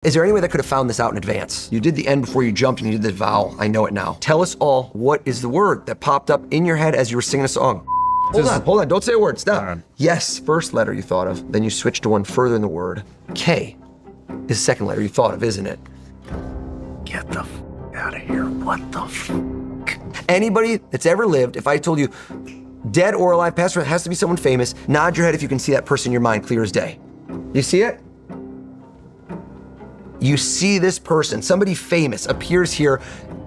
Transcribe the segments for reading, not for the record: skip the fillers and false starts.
Is there any way that could have found this out in advance? You did the end before you jumped and you did the vowel. I know it now. Tell us all, what is the word that popped up in your head as you were singing a song? Hold on, don't say a word, stop. Right. Yes, first letter you thought of, then you switched to one further in the word. K is the second letter you thought of, isn't it? Get the f out of here. What the f? Anybody that's ever lived, if I told you, dead or alive, past or present, has to be someone famous, nod your head if you can see that person in your mind clear as day. You see it? You see this person, somebody famous appears here,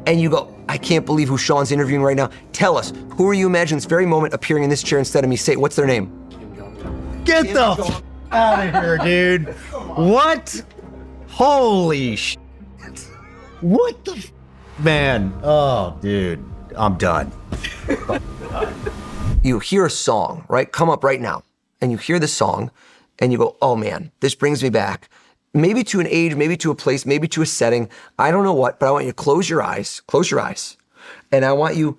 and you go, I can't believe who Shawn's interviewing right now. Tell us, who are you imagining this very moment appearing in this chair instead of me? Say, what's their name? Get the f out of here, dude. What? Holy sh! What the f? Man. Oh, dude. I'm done. You hear a song, right? Come up right now. And you hear the song, and you go, oh man, this brings me back. Maybe to an age, maybe to a place, maybe to a setting. I don't know what, but I want you to close your eyes. And I want you,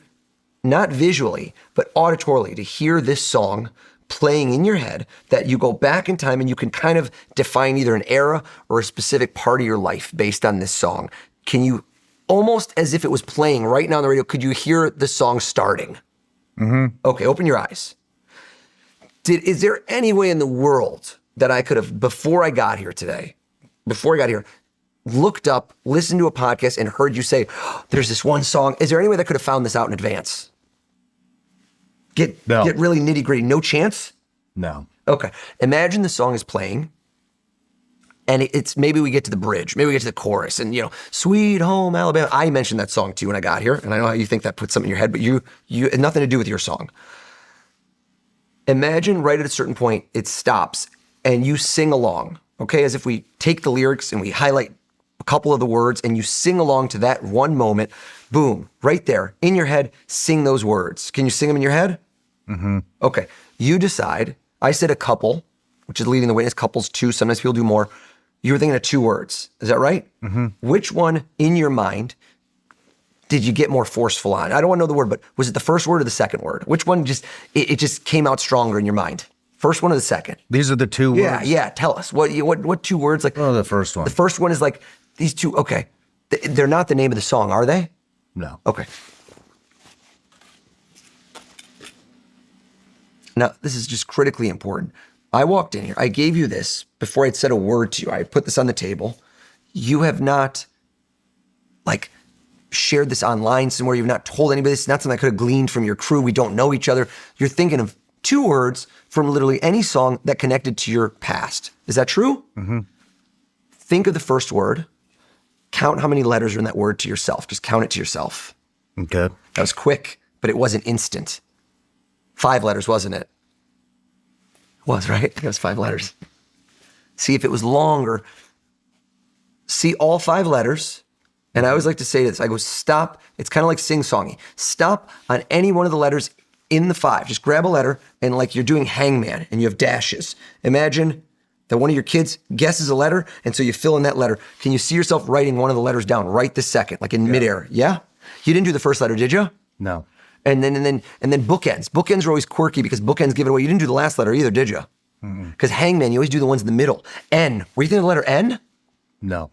not visually, but auditorily, to hear this song playing in your head, that you go back in time and you can kind of define either an era or a specific part of your life based on this song. Can you, almost as if it was playing right now on the radio, could you hear the song starting? Mm-hmm. Okay, open your eyes. Is there any way in the world that I could have, before I got here, looked up, listened to a podcast, and heard you say, oh, there's this one song. Is there any way that could have found this out in advance? Get really nitty gritty. No chance? No. Okay. Imagine the song is playing, and it's maybe we get to the bridge, maybe we get to the chorus, and Sweet Home Alabama. I mentioned that song to you when I got here, and I know how you think that puts something in your head, but you had nothing to do with your song. Imagine right at a certain point, it stops, and you sing along, okay? As if we take the lyrics and we highlight a couple of the words and you sing along to that one moment, boom, right there, in your head, sing those words. Can you sing them in your head? Mm-hmm. Okay, you decide, I said a couple, which is leading the witness, couples two, sometimes people do more. You were thinking of 2 words, is that right? Mm-hmm. Which one in your mind did you get more forceful on? I don't want to know the word, but was it the first word or the second word? Which one it just came out stronger in your mind? First one or the second? These are the 2 words? Yeah, tell us. What 2 words? Like, oh, the first one. The first one is like, these 2, okay. They're not the name of the song, are they? No. Okay. Now, this is just critically important. I walked in here, I gave you this before I'd said a word to you. I put this on the table. You have not, shared this online somewhere. You've not told anybody. This is not something I could have gleaned from your crew. We don't know each other. You're thinking of 2 words from literally any song that connected to your past. Is that true? Mm-hmm. Think of the first word. Count how many letters are in that word to yourself. Just count it to yourself. Okay. That was quick, but it wasn't instant. 5 letters, wasn't it? It was, right? I think it was 5 letters. See, if it was longer, see all 5 letters. And I always like to say this. I go, stop. It's kind of like sing-songy. Stop on any one of the letters in the 5. Just grab a letter and like you're doing hangman and you have dashes. Imagine that one of your kids guesses a letter and so you fill in that letter. Can you see yourself writing one of the letters down right this second, like in midair? Yeah? You didn't do the first letter, did you? No. And then bookends. Bookends are always quirky because bookends give it away. You didn't do the last letter either, did you? Because hangman, you always do the ones in the middle. N. Were you thinking of the letter N? No.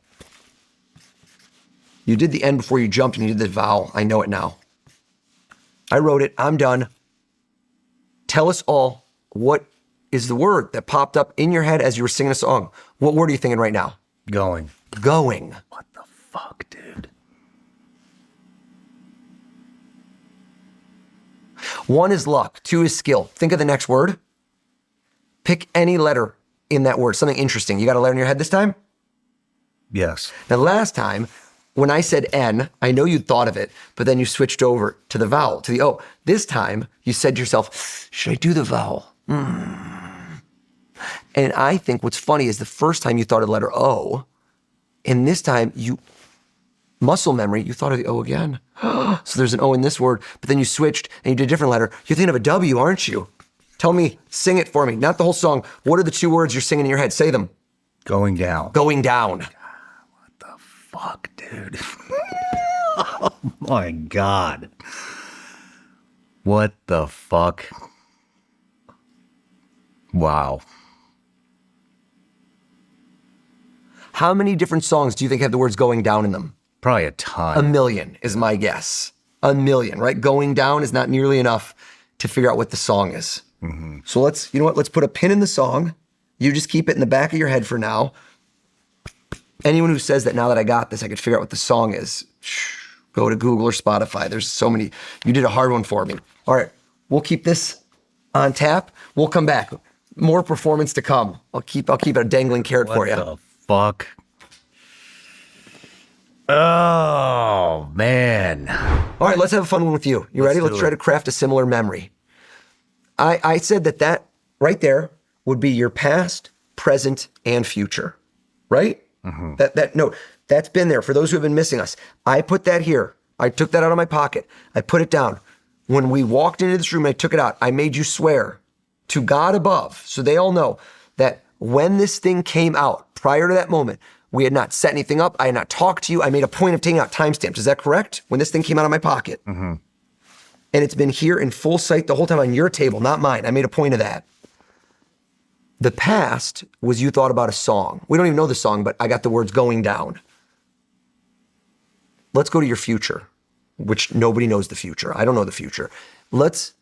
You did the N before you jumped and you did the vowel. I know it now. I wrote it. I'm done. Tell us all, what is the word that popped up in your head as you were singing a song? What word are you thinking right now? Going. Going. What the fuck, dude? 1 is luck. 2 is skill. Think of the next word. Pick any letter in that word. Something interesting. You got a letter in your head this time? Yes. Now, last time, when I said N, I know you'd thought of it, but then you switched over to the vowel, to the O. This time, you said to yourself, should I do the vowel? And I think what's funny is the first time you thought of the letter O, and this time, muscle memory, you thought of the O again. So there's an O in this word, but then you switched and you did a different letter. You're thinking of a W, aren't you? Tell me, sing it for me. Not the whole song. What are the 2 words you're singing in your head? Say them. Going down. Going down. What the fuck, dude? Oh my God. What the fuck? Wow. How many different songs do you think have the words going down in them? Probably a ton. 1 million is my guess. 1 million, right? Going down is not nearly enough to figure out what the song is. Mm-hmm. So let's put a pin in the song. You just keep it in the back of your head for now. Anyone who says that now that I got this, I could figure out what the song is, go to Google or Spotify. There's so many. You did a hard one for me. All right, we'll keep this on tap. We'll come back. More performance to come. I'll keep a dangling carrot for you. What the fuck? Oh, man. All right, let's have a fun one with you. You ready? Let's try to craft a similar memory. I said that right there would be your past, present, and future, right? Mm-hmm. That that's been there. For those who have been missing us, I put that here. I took that out of my pocket. I put it down. When we walked into this room and I took it out, I made you swear to God above, so they all know that when this thing came out, prior to that moment, we had not set anything up. I had not talked to you. I made a point of taking out timestamps. Is that correct? When this thing came out of my pocket. Mm-hmm. And it's been here in full sight the whole time on your table, not mine. I made a point of that. The past was you thought about a song. We don't even know the song, but I got the words going down. Let's go to your future, which nobody knows the future. I don't know the future. Let's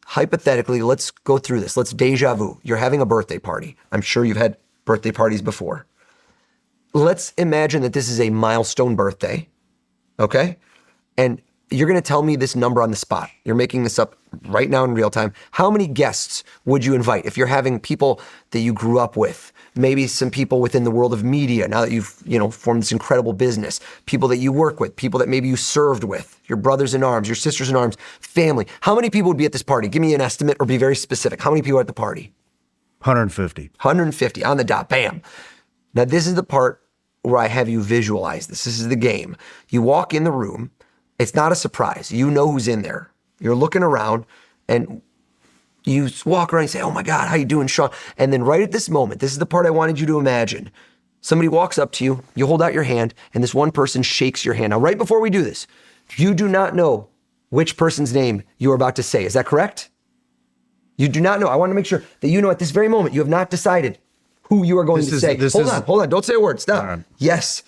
go through this. Let's deja vu. You're having a birthday party. I'm sure you've had birthday parties before. Let's imagine that this is a milestone birthday, okay? And you're gonna tell me this number on the spot. You're making this up right now in real time. How many guests would you invite if you're having people that you grew up with? Maybe some people within the world of media, now that you've formed this incredible business, people that you work with, people that maybe you served with, your brothers in arms, your sisters in arms, family. How many people would be at this party? Give me an estimate or be very specific. How many people are at the party? 150. 150 on the dot, bam. Now this is the part where I have you visualize this. This is the game. You walk in the room. It's not a surprise. You know who's in there. You're looking around and you walk around and say, oh my God, how you doing, Shawn? And then right at this moment, this is the part I wanted you to imagine. Somebody walks up to you, you hold out your hand, and this one person shakes your hand. Now, right before we do this, you do not know which person's name you are about to say. Is that correct? You do not know. I want to make sure that you know at this very moment, you have not decided who you are going to say. Hold on. Don't say a word. Stop. Right. Yes.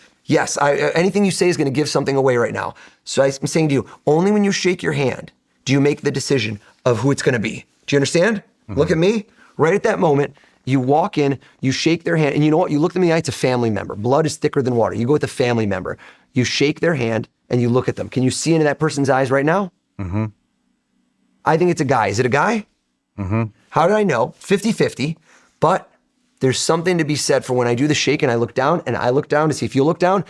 Anything you say is going to give something away right now. So I'm saying to you, only when you shake your hand do you make the decision of who it's going to be. Do you understand? Mm-hmm. Look at me. Right at that moment, you walk in, you shake their hand, and you know what? You look at me in the eye, it's a family member. Blood is thicker than water. You go with a family member. You shake their hand, and you look at them. Can you see into that person's eyes right now? Mm-hmm. I think it's a guy. Is it a guy? Mm-hmm. How did I know? 50-50, but there's something to be said for when I do the shake and I look down to see if you look down,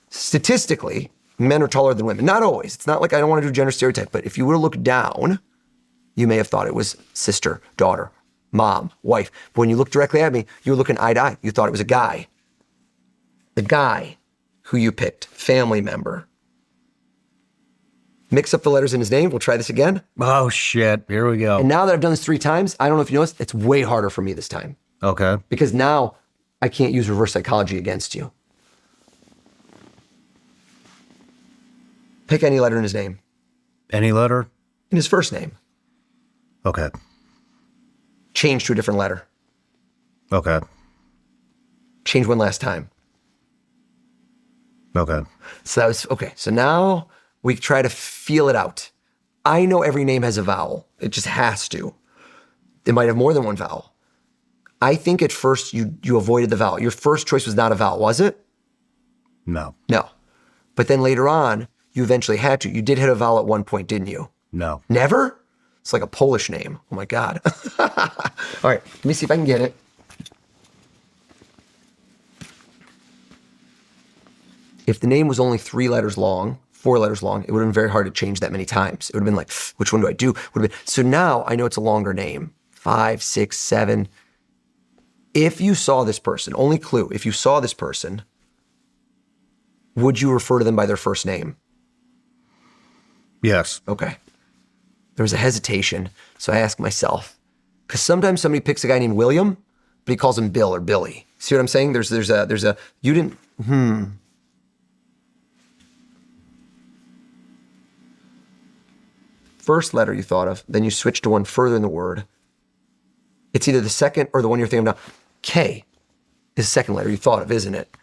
statistically, men are taller than women. Not always. It's not like I don't want to do gender stereotype, but if you were to look down, you may have thought it was sister, daughter, mom, wife. But when you look directly at me, you were looking eye to eye. You thought it was a guy. The guy who you picked, family member. Mix up the letters in his name. We'll try this again. Oh, shit. Here we go. And now that I've done this 3 times, I don't know if you noticed, it's way harder for me this time. Okay. Because now I can't use reverse psychology against you. Pick any letter in his name. Any letter? In his first name. Okay. Change to a different letter. Okay. Change one last time. Okay. So that was, okay. So now we try to feel it out. I know every name has a vowel. It just has to. It might have more than one vowel. I think at first you avoided the vowel. Your first choice was not a vowel, was it? No. No. But then later on, you eventually had to. You did hit a vowel at one point, didn't you? No. Never? It's like a Polish name. Oh my God. All right, let me see if I can get it. If the name was only 3 letters long, 4 letters long, it would have been very hard to change that many times. It would have been like, which one do I do? Would have been. So now I know it's a longer name. 5, 6, 7. If you saw this person, only clue, if you saw this person, would you refer to them by their first name? Yes. Okay. There was a hesitation, so I asked myself, because sometimes somebody picks a guy named William, but he calls him Bill or Billy. See what I'm saying? There's a, you didn't, First letter you thought of, then you switch to one further in the word. It's either the second or the one you're thinking of now. K is the second letter you thought of, isn't it?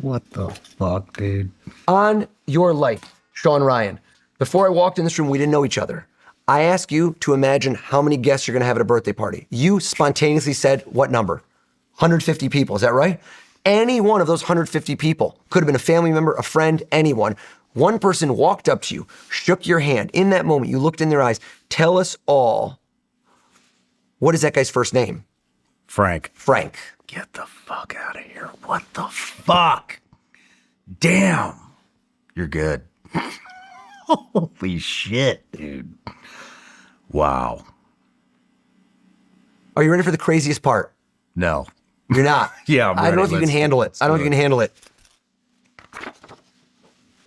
What the fuck, dude? On your life, Shawn Ryan, before I walked in this room, we didn't know each other. I asked you to imagine how many guests you're going to have at a birthday party. You spontaneously said what number? 150 people, is that right? Any one of those 150 people, could have been a family member, a friend, anyone. One person walked up to you, shook your hand. In that moment, you looked in their eyes. Tell us all, what is that guy's first name? Frank. Frank. Get the fuck out of here. What the fuck? Damn. You're good. Holy shit, dude. Wow. Are you ready for the craziest part? No. You're not. Yeah, I'm I don't know if ready. you can handle it. I don't know if you can handle it.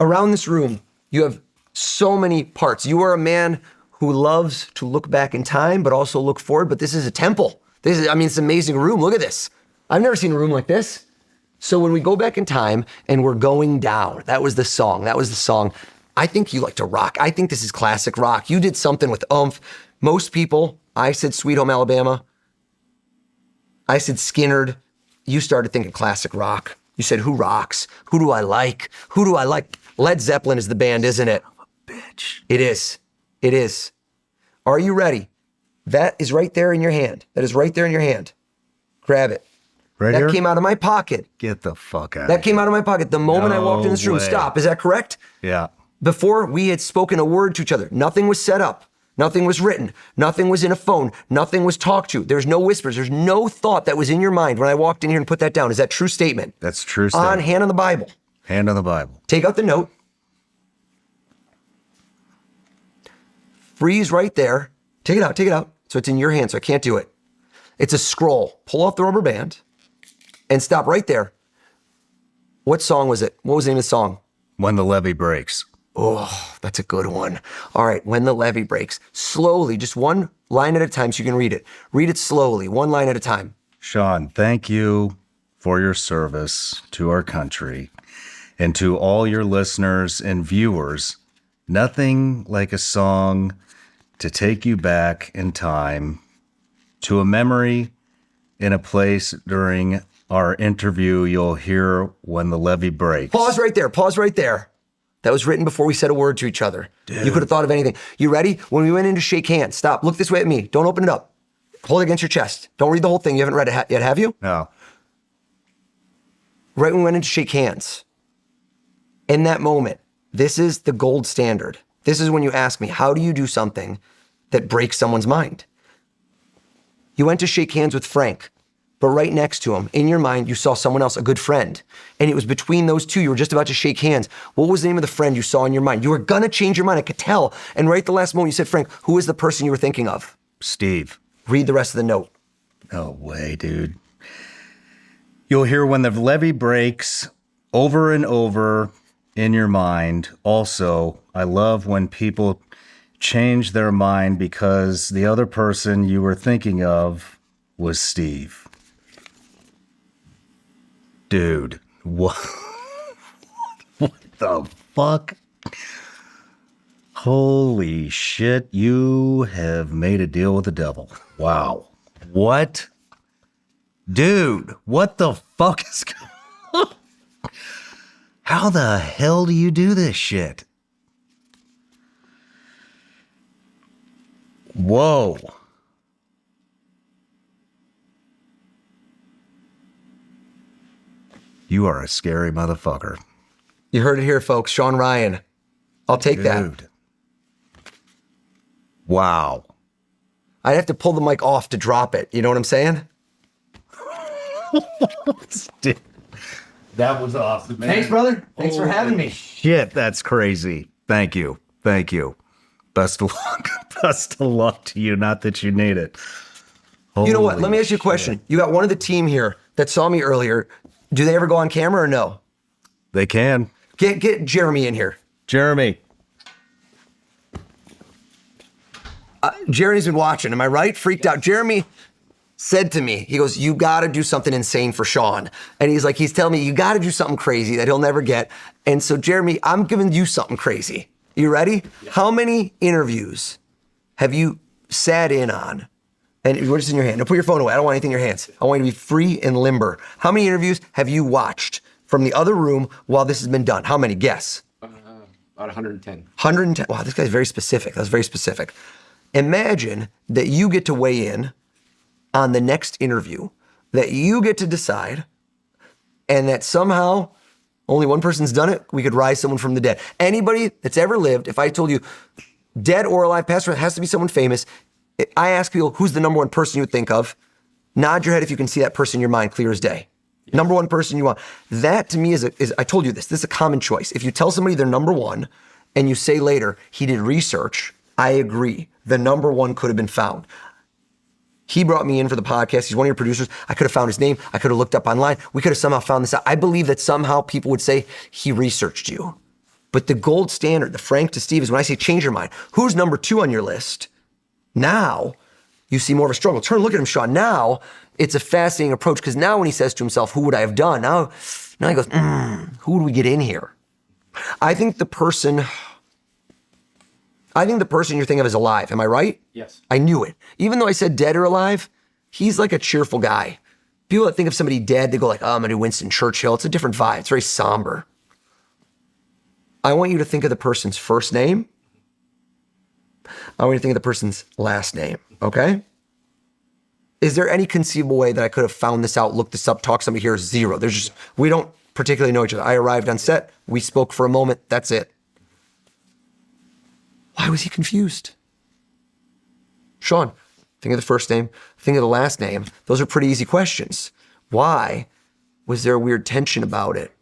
Around this room, you have so many parts. You are a man who loves to look back in time, but also look forward. But this is a temple. It's an amazing room. Look at this. I've never seen a room like this. So when we go back in time and we're going down, that was the song. I think you like to rock. I think this is classic rock. You did something with oomph. Most people, I said Sweet Home Alabama. I said Skinnerd. You started thinking classic rock. You said, who rocks? Who do I like? Who do I like? Led Zeppelin is the band, isn't it? Bitch. It is. It is. Are you ready? That is right there in your hand. That is right there in your hand. Grab it. Right that here? came out of my pocket. Get the fuck out That of came here. out of my pocket the moment I walked in this room. way. Stop. Is that correct? Yeah. Before we had spoken a word to each other. Nothing was set up. Nothing was written. Nothing was in a phone. Nothing was talked to. There's no whispers. There's no thought that was in your mind when I walked in here and put that down. Is that true statement? That's true statement. Hand on the Bible. Hand on the Bible. Take out the note. Freeze right there. Take it out. Take it out. So it's in your hand, so I can't do it. It's a scroll. Pull off the rubber band and stop right there. What song was it? What was the name of the song? When the Levee Breaks. Oh, that's a good one. All right, When the Levee Breaks. Slowly, just one line at a time so you can read it. Read it slowly, one line at a time. Shawn, thank you for your service to our country and to all your listeners and viewers. Nothing like a song to take you back in time to a memory in a place during our interview. You'll hear When the Levee Breaks. Pause right there. Pause right there. That was written before we said a word to each other. Dude. You could have thought of anything. You ready? When we went in to shake hands, stop. Look this way at me. Don't open it up. Hold it against your chest. Don't read the whole thing. You haven't read it yet, have you? No. Right when we went in to shake hands, in that moment, this is the gold standard. This is when you ask me, how do you do something that breaks someone's mind? You went to shake hands with Frank, but right next to him, in your mind, you saw someone else, a good friend. And it was between those two, you were just about to shake hands. What was the name of the friend you saw in your mind? You were gonna change your mind, I could tell. And right at the last moment, you said, Frank, who is the person you were thinking of? Steve. Read the rest of the note. No way, dude. You'll hear When the Levee Breaks over and over in your mind. Also, I love when people change their mind because the other person you were thinking of was Steve. Dude, what? What the fuck? Holy shit, you have made a deal with the devil. Wow. What? Dude, what the fuck is going on? How the hell do you do this shit? Whoa. You are a scary motherfucker. You heard it here, folks. Shawn Ryan. I'll take that. Dude. Wow. I'd have to pull the mic off to drop it. You know what I'm saying? Dude, that was awesome, man. Thanks, brother. Thanks for having me. Shit, that's crazy. Thank you. Thank you. Best of luck. Best of luck to you. Not that you need it. You know what? Holy Let me ask you a question. You got one of the team here that saw me earlier. Do they ever go on camera or no? They can. Get Jeremy in here. Jeremy. Jeremy's been watching. Am I right? Freaked out. Jeremy said to me, he goes, you got to do something insane for Shawn. And he's telling me, you got to do something crazy that he'll never get. And so, Jeremy, I'm giving you something crazy. You ready? Yeah. How many interviews have you sat in on? And what's in your hand? Now put your phone away. I don't want anything in your hands. I want you to be free and limber. How many interviews have you watched from the other room while this has been done? How many? Guess. About 110. 110. Wow, this guy's very specific. That's very specific. Imagine that you get to weigh in on the next interview, that you get to decide, and that somehow only one person's done it. We could rise someone from the dead. Anybody that's ever lived, if I told you dead or alive, past or it has to be someone famous. I ask people, who's the number one person you would think of? Nod your head if you can see that person in your mind clear as day. Yes. Number one person you want. That to me is I told you this is a common choice. If you tell somebody they're number one and you say later, he did research, I agree. The number one could have been found. He brought me in for the podcast. He's one of your producers. I could have found his name. I could have looked up online. We could have somehow found this out. I believe that somehow people would say he researched you. But the gold standard, the Frank to Steve, is when I say change your mind. Who's number two on your list? Now you see more of a struggle. Turn and look at him, Shawn. Now it's a fascinating approach because now when he says to himself, who would I have done? Now he goes, who would we get in here? I think the person you're thinking of is alive. Am I right? Yes. I knew it. Even though I said dead or alive, he's like a cheerful guy. People that think of somebody dead, they go like, oh, I'm going to do Winston Churchill. It's a different vibe. It's very somber. I want you to think of the person's first name. I want you to think of the person's last name, okay? Is there any conceivable way that I could have found this out, looked this up, talked to somebody here? Zero. We don't particularly know each other. I arrived on set. We spoke for a moment. That's it. Why was he confused? Shawn, think of the first name, think of the last name. Those are pretty easy questions. Why was there a weird tension about it?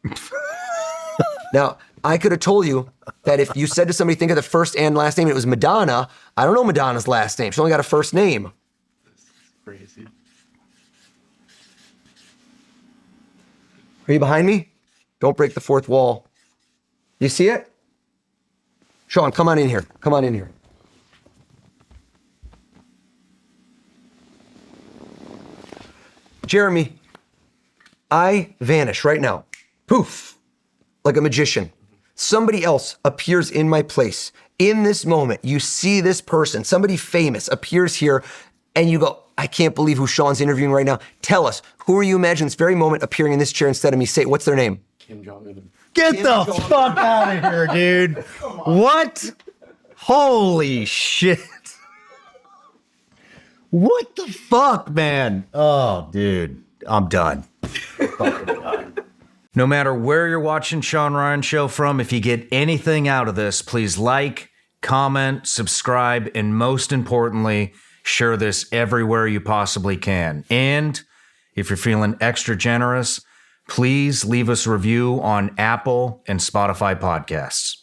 Now, I could have told you that if you said to somebody, think of the first and last name, and it was Madonna, I don't know Madonna's last name. She only got a first name. This is crazy. Are you behind me? Don't break the fourth wall. You see it? Shawn, come on in here. Come on in here. Jeremy, I vanish right now. Poof, like a magician. Somebody else appears in my place. In this moment, you see this person, somebody famous appears here, and you go, I can't believe who Shawn's interviewing right now. Tell us, who are you imagining this very moment appearing in this chair instead of me? Say, what's their name? Kim Jong-un. Get the fuck out of here, dude. What? Holy shit. What the fuck, man? Oh, dude. I'm done. No matter where you're watching Shawn Ryan Show from, if you get anything out of this, please like, comment, subscribe, and most importantly, share this everywhere you possibly can. And if you're feeling extra generous, please leave us a review on Apple and Spotify podcasts.